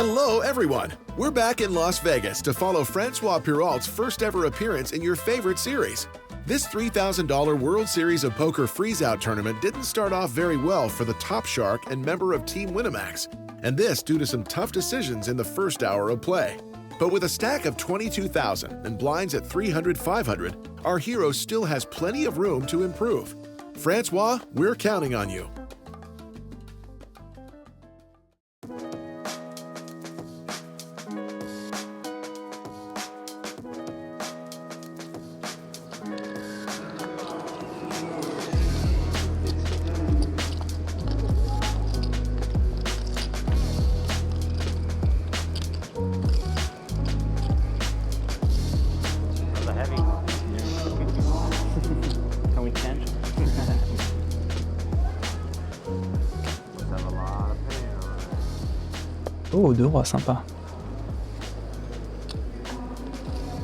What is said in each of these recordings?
Hello, everyone! We're back in Las Vegas to follow Francois Piralt's first ever appearance in your favorite series. This $3,000 World Series of Poker freeze-out tournament didn't start off very well for the top shark and member of Team Winamax, and this due to some tough decisions in the first hour of play. But with a stack of 22,000 and blinds at 300, 500, our hero still has plenty of room to improve. Francois, we're counting on you. Oh, deux rois, sympa.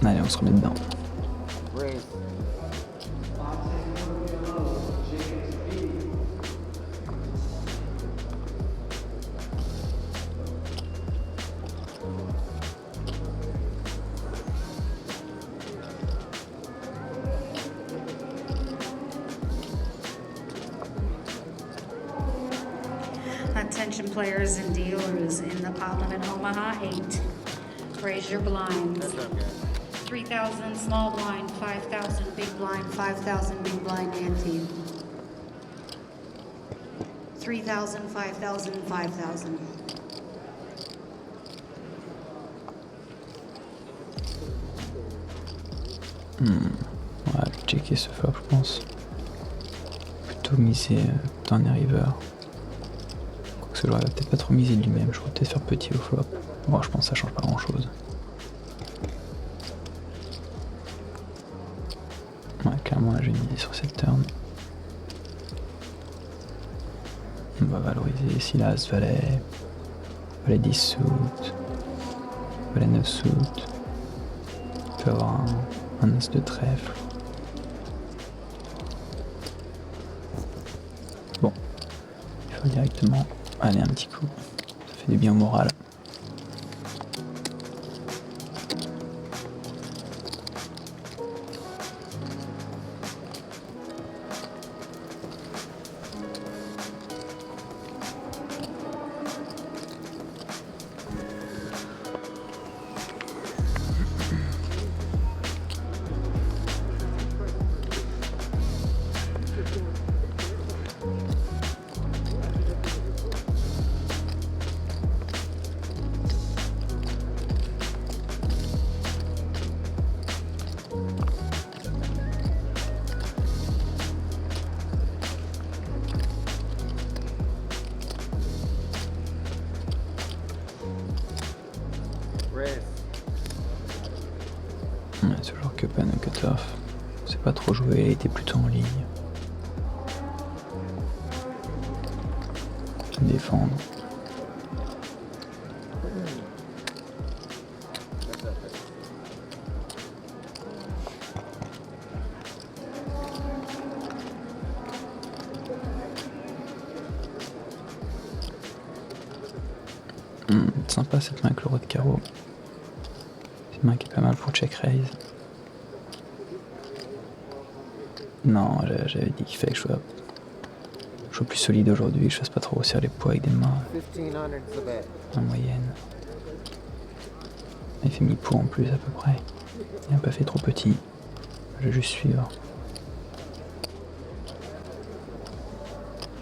Allez, on se remet dedans. Attention players and dealers in the Parliament Omaha 8. Raise your blinds. 3,000 small blind, 5,000 big blind, 5,000 big blind ante. 3,000, 5,000, 5,000. On va checker ce flop, je pense. Plutôt miser dernier river. Parce que j'aurais peut-être pas trop misé de lui-même, je pourrais peut-être faire petit au flop. Bon, je pense que ça change pas grand-chose. Ouais, clairement là j'ai misé sur cette turn. On va valoriser ici l'as, valet, valet 10 suit, valet 9 suit. On peut avoir un as de trèfle. Bon, il faut directement aller un petit coup, ça fait du bien au moral. Ouais, toujours que open ou cut off. C'est pas trop joué, il était plutôt en ligne. Défendre. Sympa cette main avec le roi de carreau. C'est une main qui est pas mal pour check raise. Non, j'avais dit qu'il fallait que je sois plus solide aujourd'hui, que je fasse pas trop grossir les poids avec des mains en moyenne. Il fait mi-pot en plus à peu près. Il n'a pas fait trop petit. Je vais juste suivre.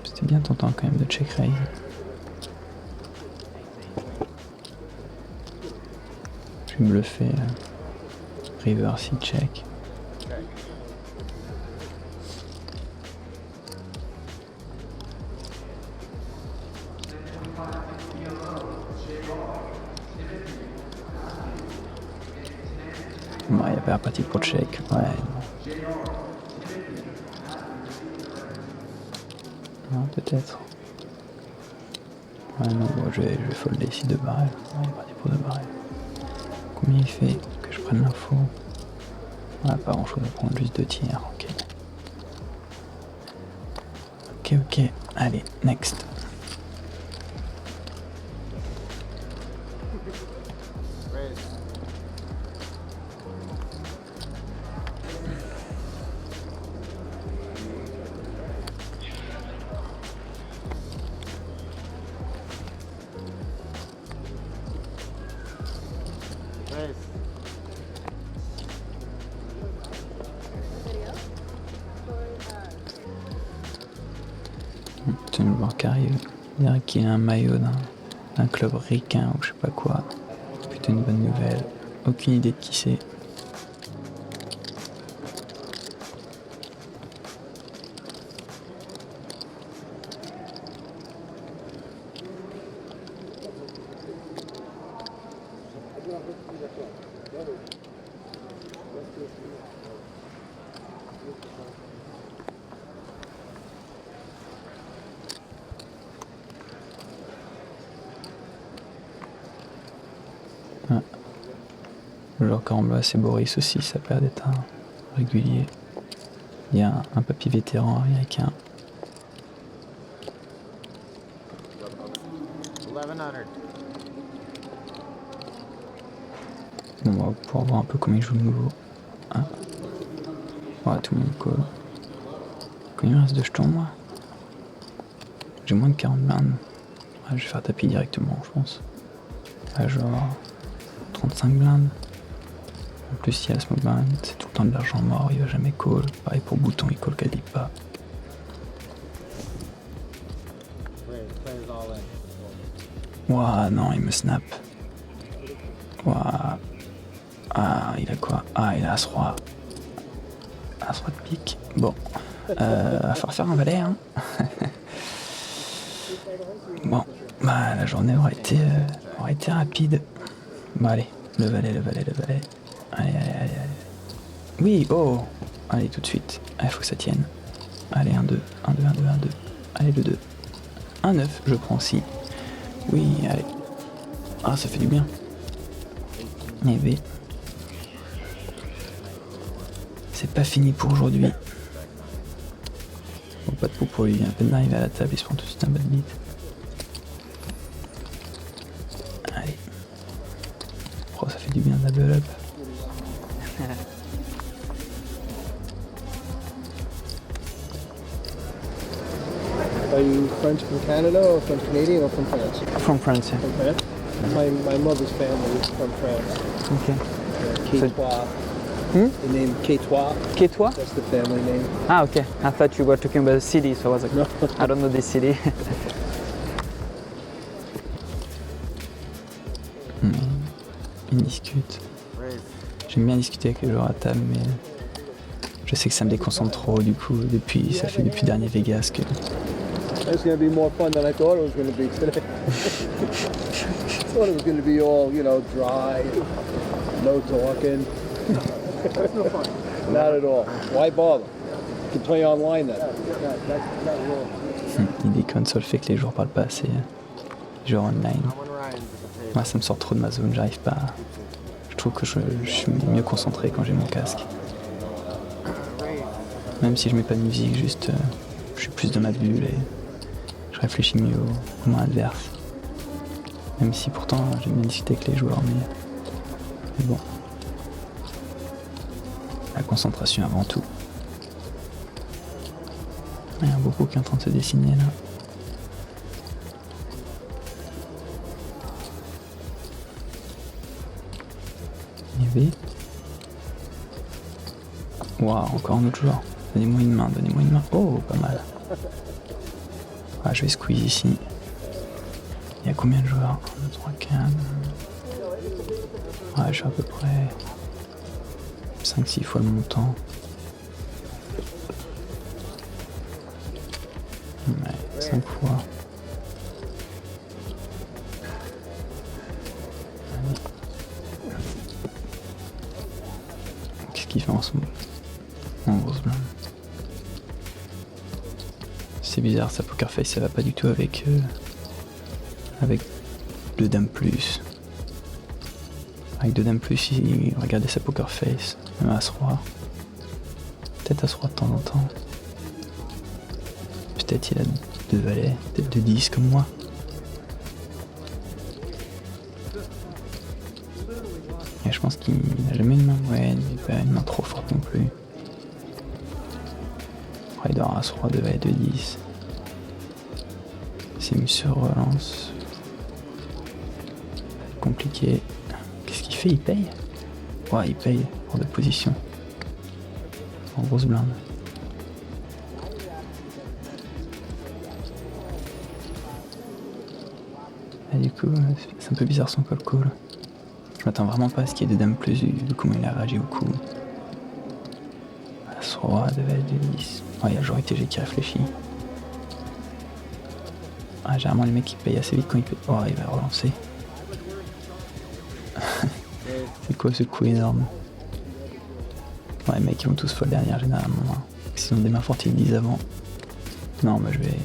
C'était bien tentant quand même de check raise. Je vais me le faire river si check. Ouais, il y avait un parti pour check. Ouais. Non, peut-être. Ouais, non, bon, je vais folder ici 2 barrels. Ouais, il est parti pour 2 barrels. Combien il fait que je prenne l'info? Ah, pas grand chose à prendre, juste 2 tiers, ok. Ok, allez, next. Putain, le joueur qui arrive. On dirait qu'il a un maillot d'un club ricain ou je sais pas quoi. Putain, une bonne nouvelle. Aucune idée de qui c'est. Ah. Le joueur qui remplace, c'est Boris aussi, ça a l'air d'être un régulier. Il y a un papy vétéran américain. 1100. Bon, on va pouvoir voir un peu comment il joue de nouveau. Ah. Ouais, tout le monde colle. Combien il reste de jetons, moi? J'ai moins de 40 blindes. Ouais, je vais faire tapis directement, je pense. Ah, genre 35 blindes. En plus, il y a Smoke Blind, c'est tout le temps de l'argent mort, il va jamais call. Pareil pour Bouton, il call quasi pas. Ouah, non, il me snap. Ouah. Ah, il a quoi? Ah, il a As-Roi. As-Roi de pique. Bon. Va falloir faire un valet, hein. Bon. Bah, la journée aurait été rapide. Bon, allez. Le valet. Allez. Oui, oh. Allez, tout de suite. Il faut que ça tienne. Allez, 1-2. Allez, le 2. 1-9, je prends aussi. Oui, allez. Ah, ça fait du bien. Et B. C'est pas fini pour aujourd'hui. Bon, pas de coup pour lui, il vient à peine d'arriver à la table, il se prend tout de suite un bad beat. Allez. Oh, ça fait du bien de double up. Are you French from Canada or from Canadian or from France? From France, yeah. From France? My mother's family is from France. Okay. Quetois. The name Quetois. Quetois? That's the family name. Ah, okay. I thought you were talking about the city, so I was like, No. I don't know this city. Il discute. J'aime bien discuter avec les joueurs à table, mais je sais que ça me déconcentre trop, du coup, ça fait depuis dernier Vegas que... It's going to be more fun than I thought it was going to be today. I thought it was going to be all, dry, no talking. No fun. Not at all. Why bother? You can play online then. Il déconne sur le fait que les joueurs parlent pas assez. Les joueurs online. Moi, ça me sort trop de ma zone, j'arrive pas. Je trouve que je suis mieux concentré quand j'ai mon casque. Même si je mets pas de musique, juste je suis plus dans ma bulle et je réfléchis mieux au moment adverse. Même si pourtant j'aime bien discuter avec les joueurs, mais bon. La concentration avant tout. Il y a un beau qui est en train de se dessiner là. B. Waouh, encore un autre joueur. Donnez-moi une main. Oh, pas mal. Ah, je vais squeeze ici. Il y a combien de joueurs? 1, 2, 3, 4. Ouais, je suis à peu près 5-6 fois le montant. Ouais, 5 fois. Qu'est-ce qu'il fait en ce moment? En grosse blinde. C'est bizarre, sa poker face ça va pas du tout avec deux dames plus. Avec deux dames plus, regardez sa poker face, même As-Roi. Peut-être As-Roi de temps en temps. Peut-être il a deux valets, peut-être 2 10 comme moi. Et je pense qu'il n'a jamais une main moyenne, mais pas une main trop forte non plus. Il doit avoir As-Roi, 2 valets, 2 10. C'est mis sur relance. Compliqué. Qu'est-ce qu'il fait? Il paye? Ouais, il paye hors de position. En grosse blinde. du coup, c'est un peu bizarre son call call. Je m'attends vraiment pas à ce qu'il y ait des dames plus vu comment il a réagi au coup. As roi devait être du 10. Ouais, il y a le joueur ITG qui réfléchit. Ah, généralement les mecs ils payent assez vite quand ils payent. Oh, il va relancer. C'est quoi ce coup énorme? Ouais, les mecs ils vont tous folle dernière généralement. Hein. S'ils ont des mains fortes ils le disent avant. Non, bah je vais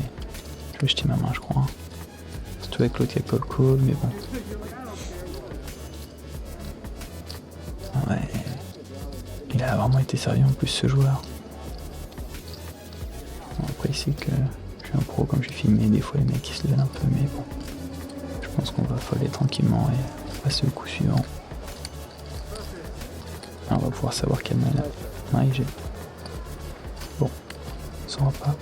jeter ma main je crois. Hein. Surtout avec l'autre qui a call, mais bon. Ouais. Il a vraiment été sérieux en plus ce joueur. Bon, après il sait que je suis un pro comme j'ai filmé, des fois les mecs ils se lèvent un peu, mais bon. Je pense qu'on va foller tranquillement et passer au coup suivant. On va pouvoir savoir quelle main là. Ouais, j'ai. Bon, on saura pas.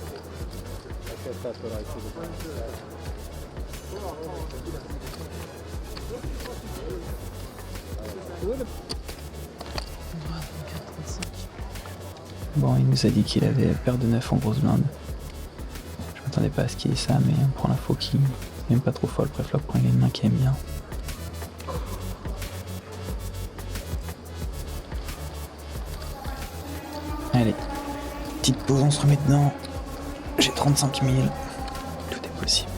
Bon, il nous a dit qu'il avait paire de 9 en grosse blinde. Je m'attendais pas à ce qu'il y ait ça, mais on prend l'info qui est même pas trop folle. Préfère prendre une main qui aime bien. Allez, petite pause, on se remet dedans. J'ai 35 000. Tout est possible.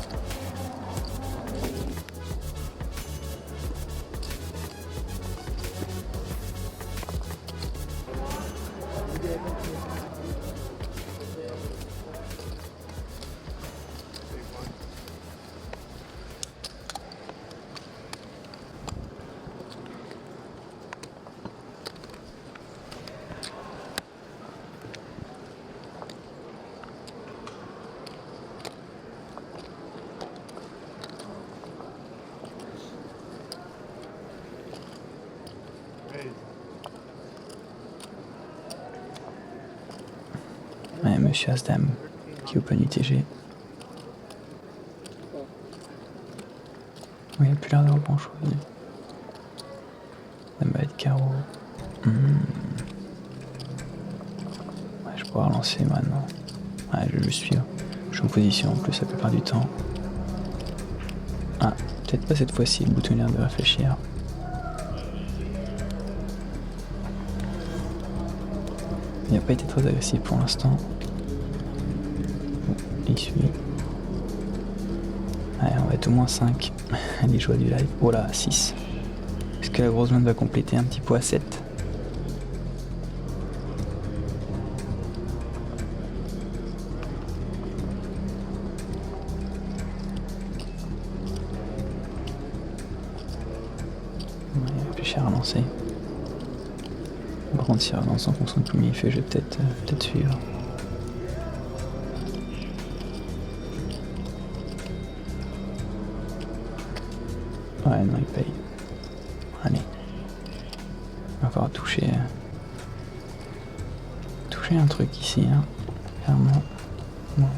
Ouais, monsieur Asdam qui open UTG. Oui, il a plus l'air d'avoir grand chose. Dame va être carreau. Ouais, je pourrais relancer maintenant. Ouais, je vais le suivre. Je suis en position en plus la plupart du temps. Ah, peut-être pas cette fois-ci, le bouton a l'air de réfléchir. Il n'a pas été très agressif pour l'instant. Bon, il suit. Allez, on va être au moins 5. Les joies du live. Oh là, 6. Est-ce que la grosse main va compléter un petit pot à 7? Ouais, réfléchir à relancer. Par contre, si relance en fonction de combien il fait, je vais peut-être suivre. Ouais, non, il paye. Allez. Il va falloir toucher un truc ici, hein. Clairement. Non,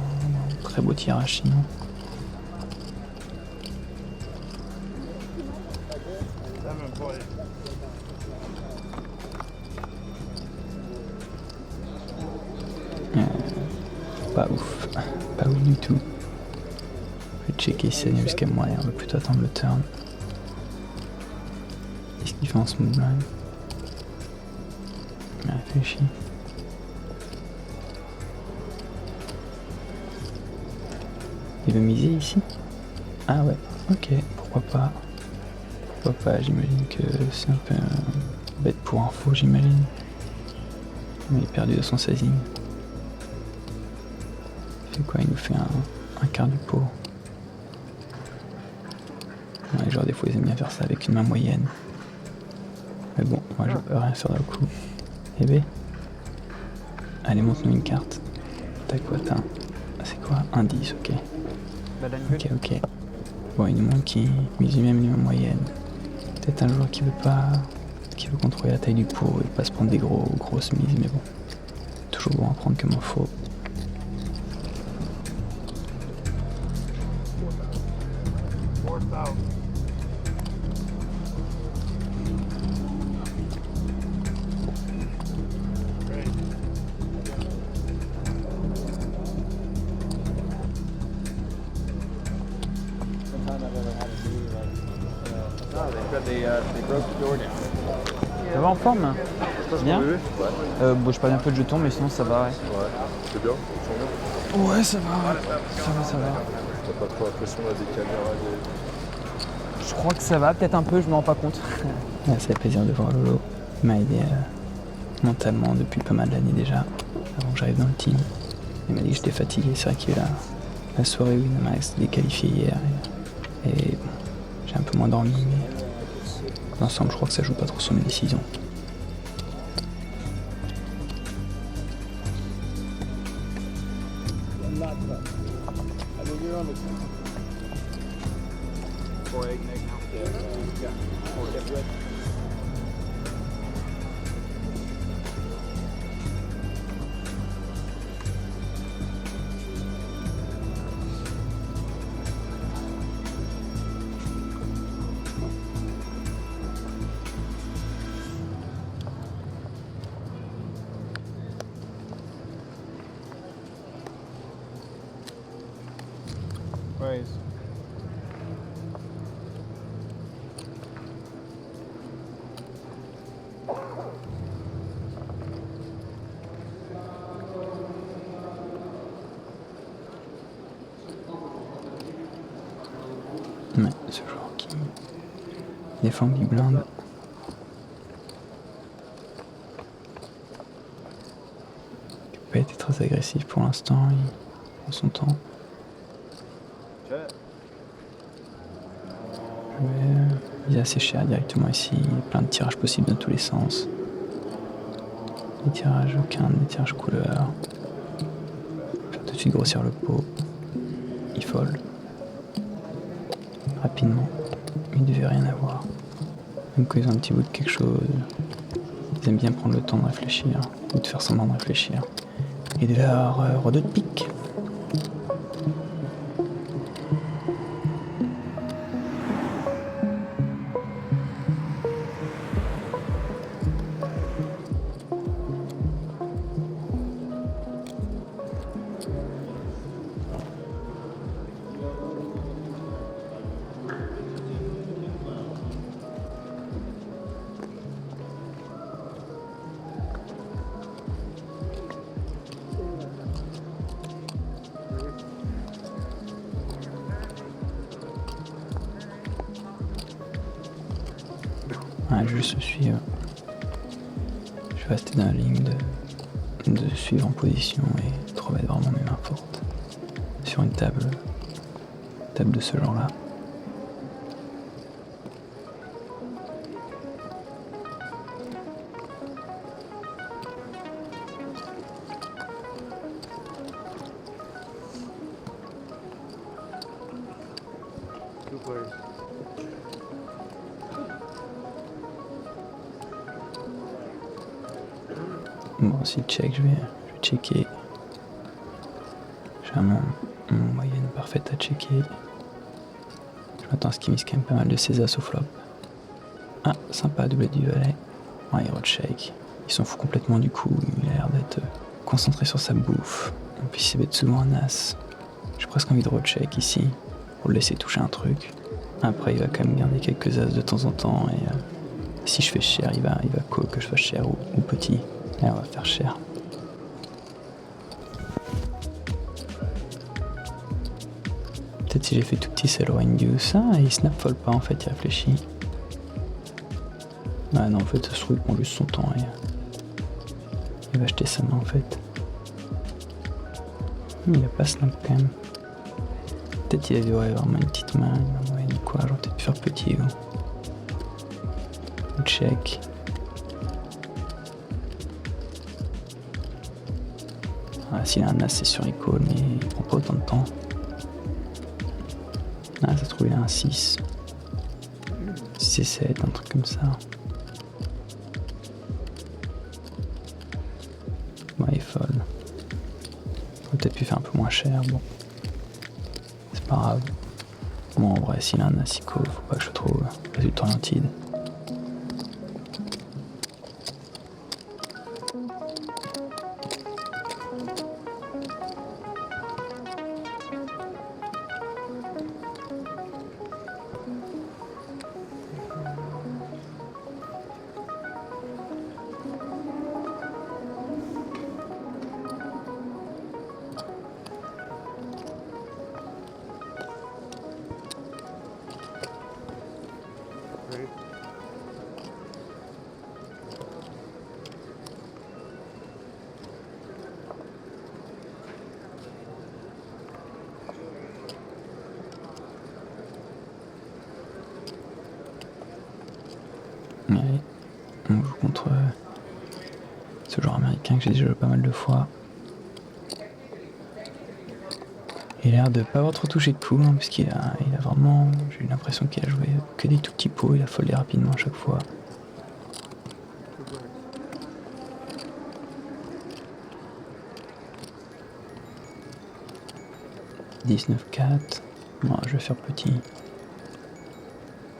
très beau tirage sinon. Pas ouf. Pas ouf du tout. Je vais checker si ça vient jusqu'à moi et on va plutôt attendre le turn. Qu'est-ce qu'il fait en smooth blind? Il réfléchit. Il veut miser ici? Ah ouais, ok, pourquoi pas. Pourquoi pas, j'imagine que c'est un peu bête pour info, j'imagine. Mais il est perdu de son sizing. Il fait quoi? Il nous fait un quart du pot. Ouais, genre des fois ils aiment bien faire ça avec une main moyenne. Mais bon, moi je peux rien faire dans le coup. Eh ben. Allez, montre-nous une carte. T'as quoi? C'est quoi? Un 10, ok. Ok. Bon, il nous montre qu'il mise même une main moyenne. Peut-être un joueur qui veut contrôler la taille du pot et pas se prendre des grosses mises, mais bon. Toujours bon à prendre comme info. they broke the door down. Ça va en forme? Bien. Ouais. Bon, je parle un peu de jetons, mais sinon ça va, ouais. Ouais. C'est bien. Ouais, ça va. Ça va. T'as pas trop l'impression là des caméras Je crois que ça va, peut-être un peu, je me rends pas compte. Ouais, ça fait plaisir de voir Lolo. Il m'a aidé mentalement depuis pas mal d'années déjà, avant que j'arrive dans le team. Il m'a dit que j'étais fatigué, c'est vrai qu'il y a eu la soirée où Winamax s'est déqualifié hier. Et bon, j'ai un peu moins dormi, mais dans l'ensemble, je crois que ça joue pas trop sur mes décisions. Ouais. Ouais, ce joueur qui défend Big Blind. Qui n'a pas été très agressif pour l'instant, il prend son temps. Il est assez cher directement ici, il y a plein de tirages possibles dans tous les sens. Des tirages aucun, des tirages couleurs. Je vais tout de suite grossir le pot. Il fold. Rapidement. Il devait rien avoir. Même quand ils ont un petit bout de quelque chose, ils aiment bien prendre le temps de réfléchir, ou de faire semblant de réfléchir. Et de leur roi de pique. Je suis resté dans la ligne de suivre en position et trouver vraiment mes mains fortes sur une table de ce genre-là. Bon, si check, je vais checker. J'ai mon moyenne parfaite à checker. Je m'attends à ce qu'il mise quand même pas mal de ses as au flop. Ah, sympa, double du valet. Ouais, il road-shake. Il s'en fout complètement du coup. Il a l'air d'être concentré sur sa bouffe. Et puis il s'est bête souvent un as. J'ai presque envie de road-shake ici, pour le laisser toucher un truc. Après, il va quand même garder quelques as de temps en temps. Et si je fais cher, il va call que je fasse cher ou petit. Et on va faire cher. Peut-être si j'ai fait tout petit, c'est le induce. Ah, il snap fold pas en fait, il réfléchit. Ah non, en fait, ça se trouve, il prend juste son temps et il va acheter sa main en fait. Il a pas snap quand même. Peut-être il avait vraiment une petite main. Il m'a dit quoi, j'aurais peut-être pu faire petit ou check. Ah, s'il a un as, c'est sûr il call, mais il prend pas autant de temps. Ah, ça se trouve, il a un 6. 6 et 7, un truc comme ça. Ouais, il fold. On aurait peut-être pu faire un peu moins cher, bon. C'est pas grave. Bon, en vrai, s'il a un as, il call, faut pas que je trouve résultat oriented. On joue contre ce joueur américain que j'ai déjà joué pas mal de fois. Il a l'air de pas avoir trop touché de coups, hein, parce qu'il a vraiment... J'ai eu l'impression qu'il a joué que des tout petits pots, il a foldé rapidement à chaque fois. « 19-4. Bon, je vais faire petit.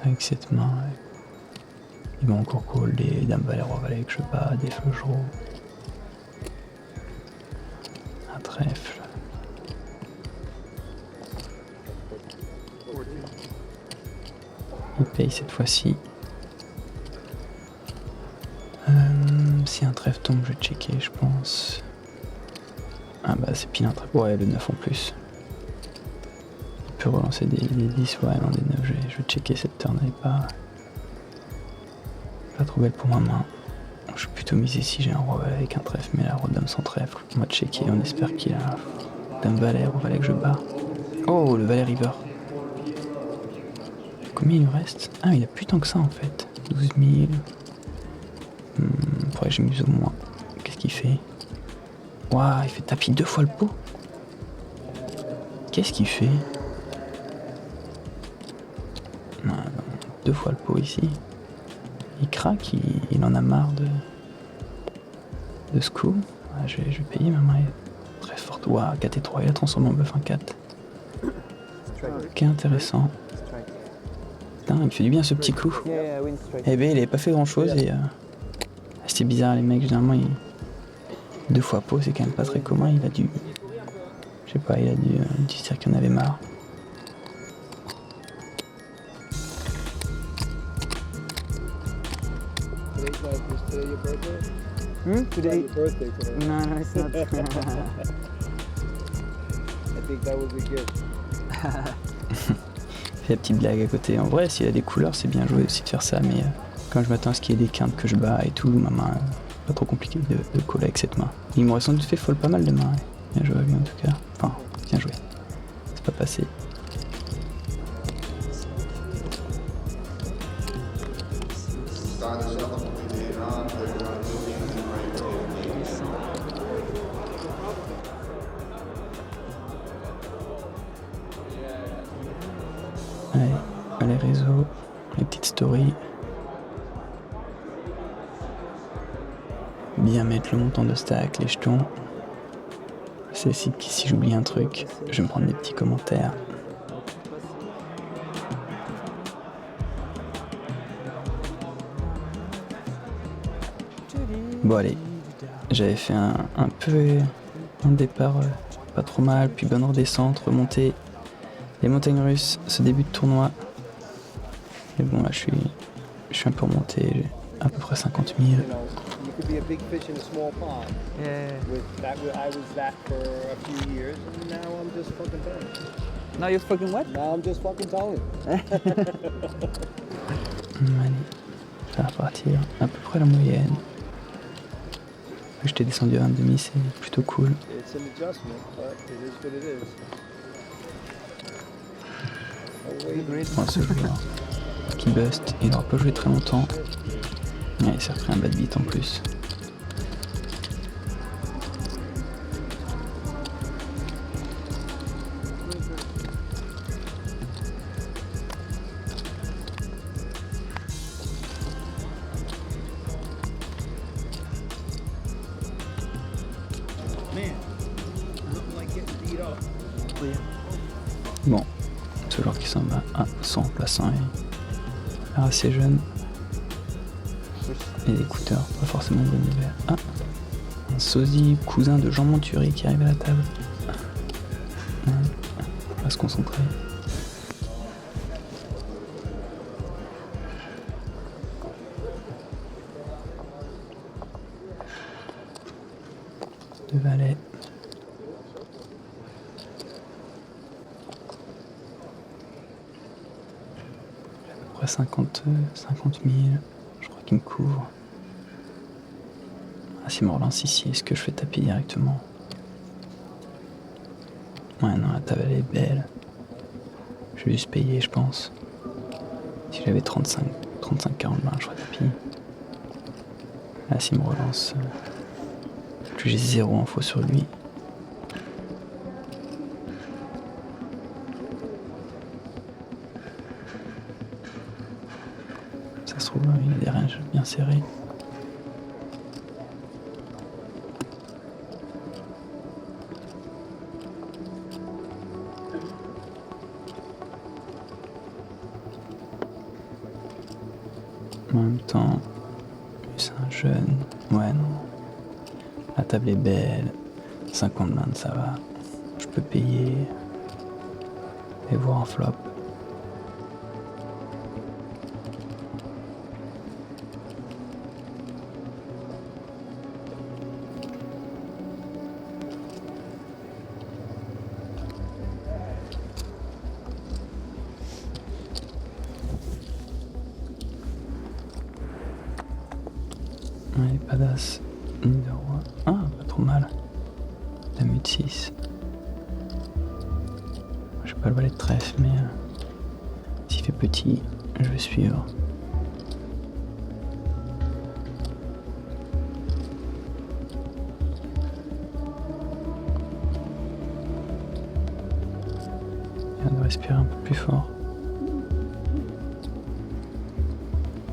Avec cette main. Ouais. Ils vont encore call des dames valet, roi valet que je bats, des flush draws. Un trèfle. Il paye cette fois-ci. Si un trèfle tombe, je vais checker, je pense. Ah bah c'est pile un trèfle. Ouais, le 9 en plus. Il peut relancer des 10, ouais, non, des 9. Je vais checker cette turn, elle est pas trop belle pour ma main. Je vais plutôt miser si j'ai un roi valet avec un trèfle, mais la roi dame sans trèfle. On va checker, on espère qu'il a dame valet, roi valet que je bats. Oh, le valet river. Combien il lui reste? Ah, il a plus tant que ça en fait. 12 000. Faudrait que je mise au moins. Qu'est-ce qu'il fait? Waouh, il fait tapis 2 fois le pot. Qu'est-ce qu'il fait? Non, 2 fois le pot ici. Il craque, il en a marre de ce coup. Ah, je vais payer, ma main est très forte. Waouh, 4 et 3, il a transformé en bluff 1-4. Ok, intéressant. Putain, il fait du bien ce petit coup. Eh ben, il avait pas fait grand chose et c'était bizarre, les mecs. Généralement, 2 fois pot, c'est quand même pas très commun. Il a dû, je sais pas, il a dû dire qu'il en avait marre. Today your birthday? Today? Your birthday today. No, it's not. I think that was a gift. Fait la petite blague à côté. En vrai, s'il a des couleurs, c'est bien joué aussi de faire ça, mais quand je m'attends à ce qu'il y ait des quintes que je bats et tout, ma main, pas trop compliqué de coller avec cette main. Il m'aurait sans doute fait fold pas mal de mains. Ouais. Bien joué à lui en tout cas. Enfin, bien joué. C'est pas passé. Allez, les réseaux, les petites stories. Bien mettre le montant de stack, les jetons. C'est si j'oublie un truc, je vais me prendre des petits commentaires. Bon allez, j'avais fait un peu un départ pas trop mal, puis bonne redescente, remontée. Les montagnes russes, ce début de tournoi. Et bon là je suis un peu remonté, j'ai à peu près 50 000. You could be a big fish in a small pond. Yeah. I was that for a few years, and now I'm just fucking telling. Now you're fucking what? Now I'm just fucking telling. Allez, ça va partir à peu près la moyenne. J'étais descendu à 1,5, c'est plutôt cool. It's an adjustment, but it is what it is. Bon, ce joueur qui bust, il n'aura pas joué très longtemps. Ouais, il s'est repris un bad beat en plus. Bon, ce joueur qui s'en va à son remplaçant est assez jeune. Et des écouteurs, pas forcément bon hiver. Ah, un sosie cousin de Jean Monturé qui arrive à la table. Ouais, on va se concentrer. Deux valets. À peu près 50 000. Je crois qu'il me couvre. Ah, s'il me relance ici, est-ce que je fais taper directement? Ouais, non, la table elle est belle. Je vais juste payer, je pense. Si j'avais 35-40 mains, je ferais tapis. Là, s'il me relance, que j'ai 0 info sur lui. Ça se trouve, il a des ranges bien serrés. En même temps, c'est un jeune. Ouais, non. La table est belle. 50 blindes, ça va. Je peux payer. Et voir un flop. Ouais, pas d'as, ni de roi. Ah, pas trop mal. La mue de 6. J'ai pas le valet de trèfle, mais s'il fait petit, je vais suivre. Il vient de respirer un peu plus fort.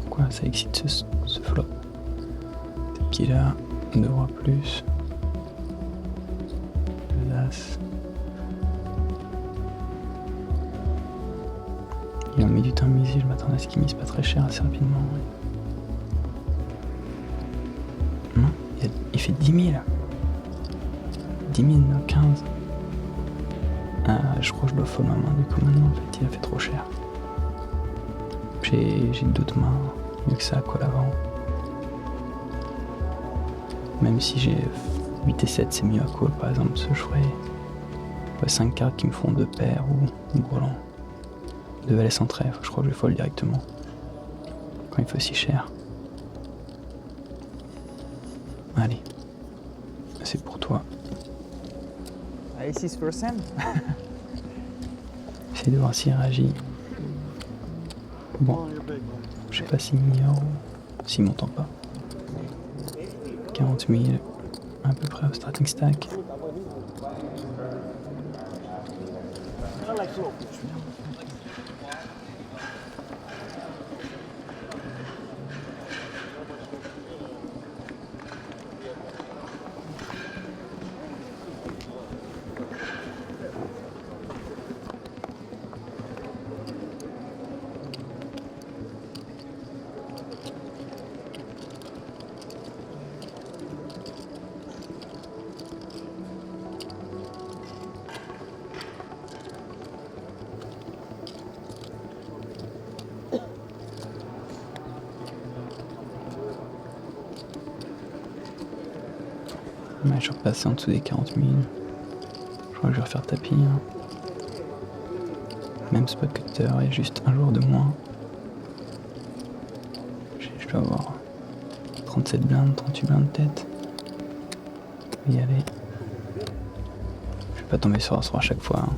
Pourquoi ça excite ce flop? Qu'il a 2 rois plus, 2 as. Il a mis du temps à miser, je m'attendais à ce qu'il mise pas très cher assez rapidement. Ouais. Non, il fait 10 000. 10 000, 15. Ah, je crois que je dois fold ma main du coup maintenant, en fait, il a fait trop cher. J'ai d'autres mains, mieux que ça, quoi, l'avant. Même si j'ai 8 et 7, c'est mieux à call par exemple, parce que je ferais 5 cartes qui me font 2 paires ou brelan. 2 valets sans trèfle, je crois que je fold directement. Quand il fait aussi cher. Allez, c'est pour toi. Ace 6%. J'essaie de voir s'il réagit. Bon, je sais pas s'il m'ignore ou s'il m'entend pas. 40 000, à peu près au starting stack. Ouais, je suis repassé en dessous des 40 000. Je crois que je vais refaire tapis. Hein. Même spot cutter et juste un joueur de moins. Je dois avoir 37 blindes, 38 blindes de tête. Je vais y aller. Je vais pas tomber sur As-Roi à chaque fois. Hein.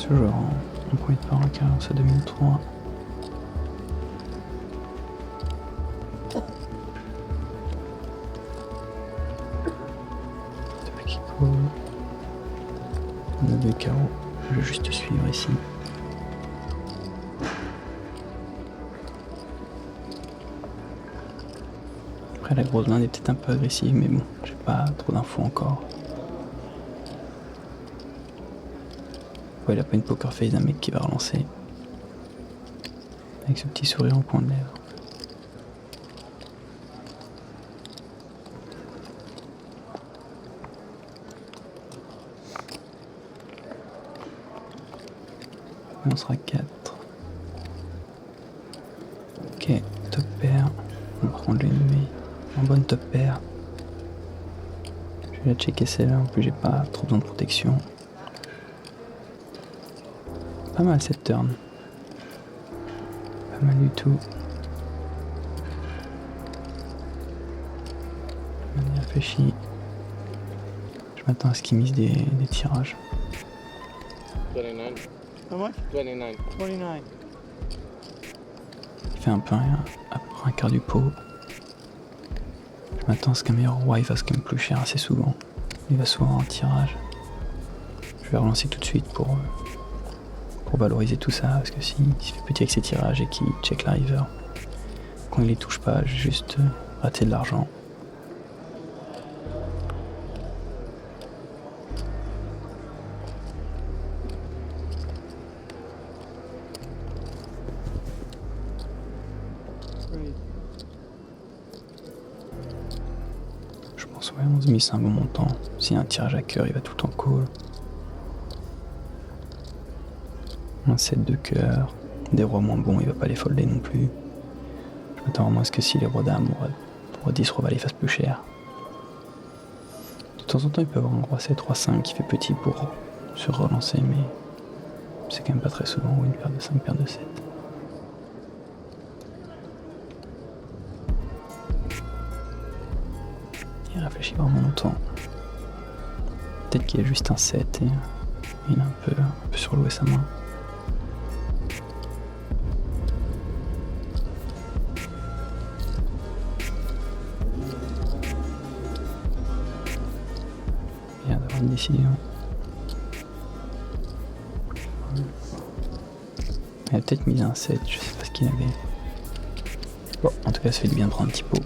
Toujours en point de par car c'est 2003. Depuis qu'il coule. On a 2 carreaux. Je vais juste suivre ici. Après la grosse blinde est peut-être un peu agressive mais bon, j'ai pas trop d'infos encore. Ouais, il a pas une poker face d'un mec qui va relancer. Avec ce petit sourire au coin de lèvres. Et on sera 4. Ok, top pair. On va prendre l'ennemi. En bonne top pair. Je vais la checker celle-là, en plus j'ai pas trop besoin de protection. Pas mal cette turn. Pas mal du tout. On y réfléchit. Je m'attends à ce qu'il mise des tirages. 29. How much? 29. 29. Il fait un peu rien, après un quart du pot. Je m'attends à ce qu'un meilleur roi il fasse quand même plus cher assez souvent. Il va souvent en tirage. Je vais relancer tout de suite pour valoriser tout ça, parce que s'il fait petit avec ses tirages et qu'il check la river, quand il les touche pas, j'ai juste raté de l'argent. Je pense ouais, 11 000 c'est un bon montant. S'il y a un tirage à cœur, il va tout en call. Un set de cœur, des rois moins bons, il va pas les folder non plus. Je m'attends vraiment à ce que si les rois dames, roi 10, roi valet fassent plus cher. De temps en temps, il peut avoir un roi 7, roi 5 qui fait petit pour se relancer, mais c'est quand même pas très souvent, ou une paire de 5, paire de 7. Il réfléchit vraiment longtemps. Peut-être qu'il y a juste un 7 et il a un peu surloué sa main. Il vient d'avoir une décision. Il a peut-être mis un 7, je sais pas ce qu'il avait. Bon, en tout cas, ça fait du bien de prendre un petit pot.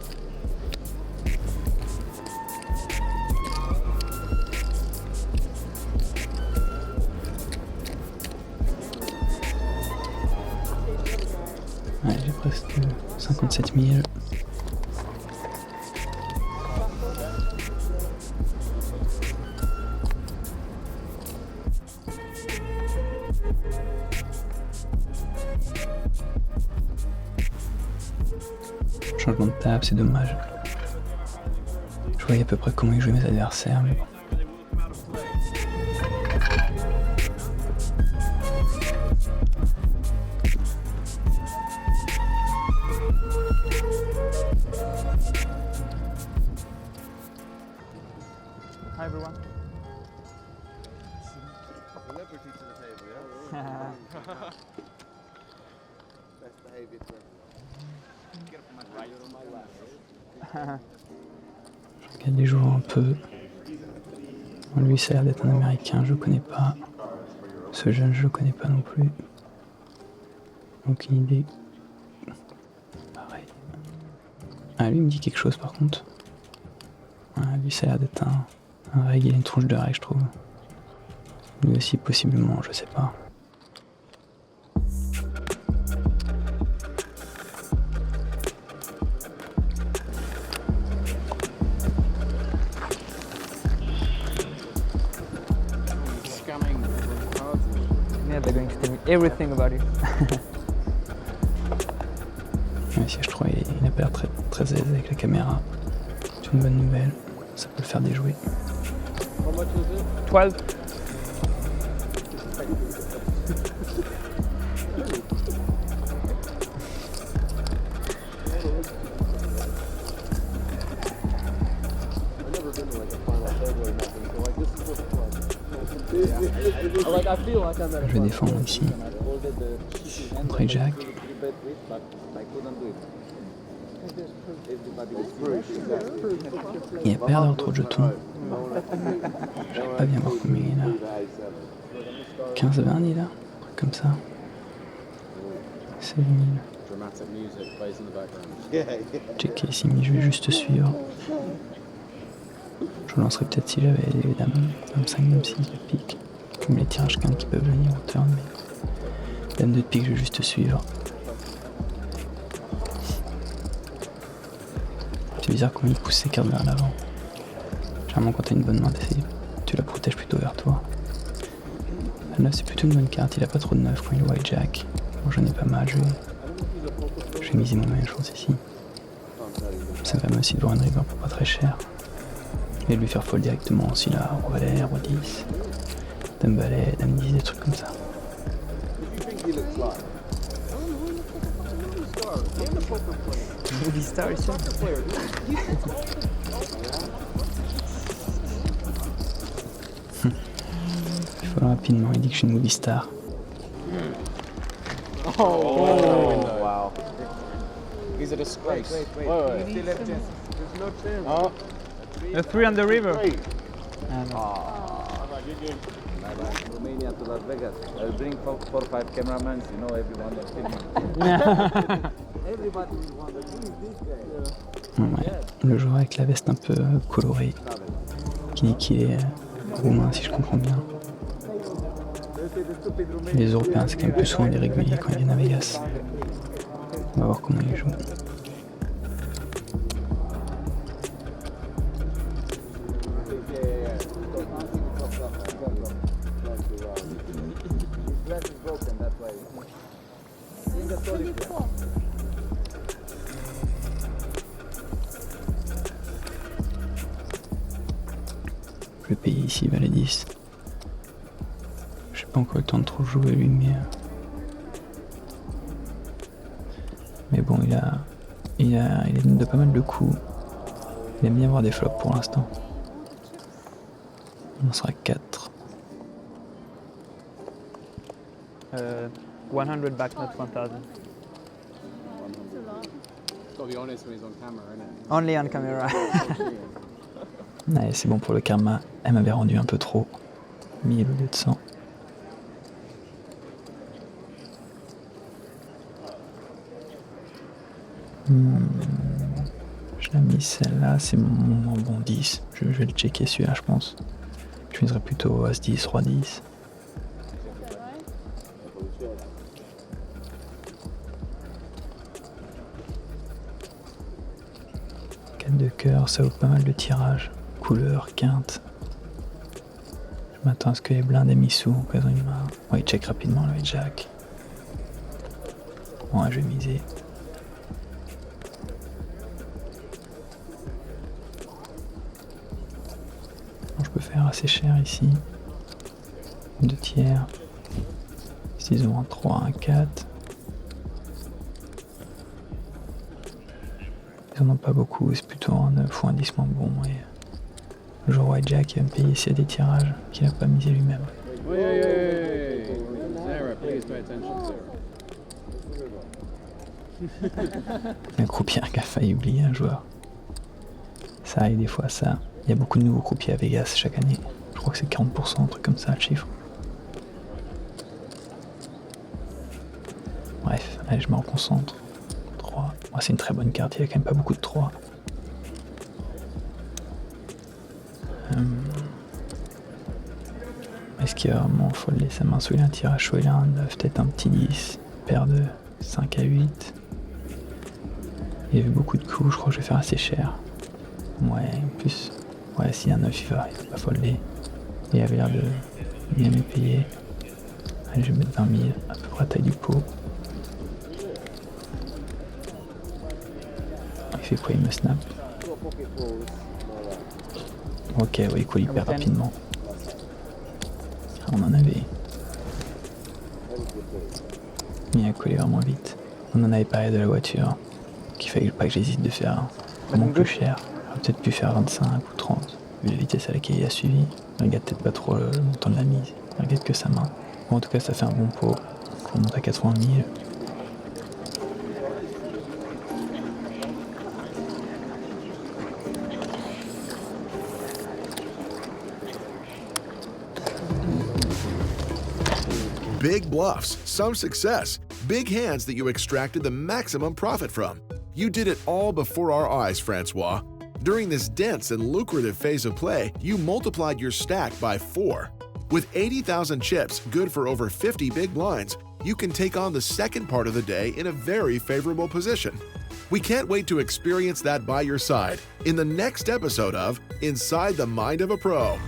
Ouais, j'ai presque 57 000. Changement de table, c'est dommage. Je voyais à peu près comment ils jouaient mes adversaires, mais bon. Hi everyone. Celebrity to the table, yeah? Best behavior to Je regarde les joueurs un peu. Lui, ça a l'air d'être un américain, je le connais pas. Ce jeune, je le connais pas non plus. Aucune idée. Pareil. Ah, lui, il me dit quelque chose par contre. Ah, lui, ça a l'air d'être un reg, il a une tronche de reg, je trouve. Lui aussi, possiblement, je sais pas. Yeah, they're going to tell me everything about you. Mais si je trouve il a pas l'air très, très aise avec la caméra. C'est une bonne nouvelle, ça peut le faire déjouer. How much is it? 12. I've never been to like a final table or nothing, so like this is what it's like. Like I feel like I'm at a Je vais défendre ici. Après Jack. Il y a paire d'autres jetons. J'arrive pas bien voir combien il a. 15-20 il a, un truc comme ça. 16 000. Checker ici, mais je vais juste suivre. Je lancerai peut-être si j'avais les dames 5, même 6 de pique. Comme les tirages qui peuvent venir au turn, mais dame de pique, je vais juste suivre. C'est bizarre comment il pousse ses cartes vers l'avant. Généralement quand t'as une bonne main, tu la protèges plutôt vers toi. Le 9 c'est plutôt une bonne carte, il a pas trop de 9 quand il est white jack. Bon, j'en ai pas mal, je vais miser mon moyen chance ici. Ça me permet aussi de voir une river pour pas très cher. Et de lui faire fold directement s'il a roi valet, roi 10, dame valet, dame 10, des trucs comme ça. Movie star ici. Il faut rapidement, il dit que je suis une movie star. Wow. He's a disgrace. Wait. Still have chance. There's no chance. A 3 on the river. And Romania to Las Vegas. I'll bring 4 or 5 cameramen. You know everyone that's filming. Everybody will want to see this guy. Ouais, le joueur avec la veste un peu colorée, qui dit qu'il est roumain si je comprends bien. Les Européens c'est quand même plus souvent des réguliers quand ils viennent à Vegas. On va voir comment ils jouent. Je vais payer ici, valet 10. J'ai pas encore le temps de trop jouer lui, mais bon, il est de pas mal de coups. Il aime bien avoir des flops pour l'instant. On en sera 4. 100 back, not 1000. Gotta be honest when he's on camera, innit? Only on camera. Ouais, c'est bon pour le karma. Elle m'avait rendu un peu trop. 1000 au lieu de 100. Je l'ai mis celle-là, c'est mon bon 10. Je vais le checker celui-là, je pense. Je miserais plutôt As 10, Roi 10. De cœur, ça vaut pas mal de tirage. Couleur, quinte. Je m'attends à ce que les blindes aient mis sous en cas d'une main. Ouais, il check rapidement le jack. Ouais, je vais miser. Bon, je peux faire assez cher ici. 2 tiers. S'ils ont un 3, un 4. Ils en ont pas beaucoup, c'est plutôt un 9 ou un 10 moins bon. Et le joueur white jack il va me payer s'il y a des tirages qu'il n'a pas misé lui-même. Sarah, please pay attention, Sarah. Un croupier qui a failli oublier un joueur. Ça arrive des fois, ça. Il y a beaucoup de nouveaux croupiers à Vegas chaque année. Je crois que c'est 40%, un truc comme ça, le chiffre. Bref, allez, je me reconcentre. 3. Oh, c'est une très bonne carte, il n'y a quand même pas beaucoup de 3. Est-ce qu'il va vraiment foldé sa main? Soit il a un tirage, soit il a un 9, peut-être un petit 10, paire de 5 à 8. Il y a eu beaucoup de coups, je crois que je vais faire assez cher. Ouais, en plus, ouais, s'il y a un 9, il va pas folder. Il avait l'air de bien me payer. Allez, je vais mettre 20 000, à peu près la taille du pot. Il fait quoi? Il me snap. Ok, ouais, il colle hyper rapidement. On en avait. Il a collé vraiment vite. On en avait parlé de la voiture. Qu'il fallait pas que j'hésite de faire vraiment plus cher. J'aurais peut-être pu faire 25 ou 30. Vu la vitesse à laquelle il a suivi. Il regarde peut-être pas trop le montant de la mise. Il regarde que sa main. Bon, en tout cas, ça fait un bon pot. On monte à 80 000. Big bluffs, some success, big hands that you extracted the maximum profit from. You did it all before our eyes, Francois. During this dense and lucrative phase of play, you multiplied your stack by 4. With 80,000 chips, good for over 50 big blinds, you can take on the second part of the day in a very favorable position. We can't wait to experience that by your side in the next episode of Inside the Mind of a Pro.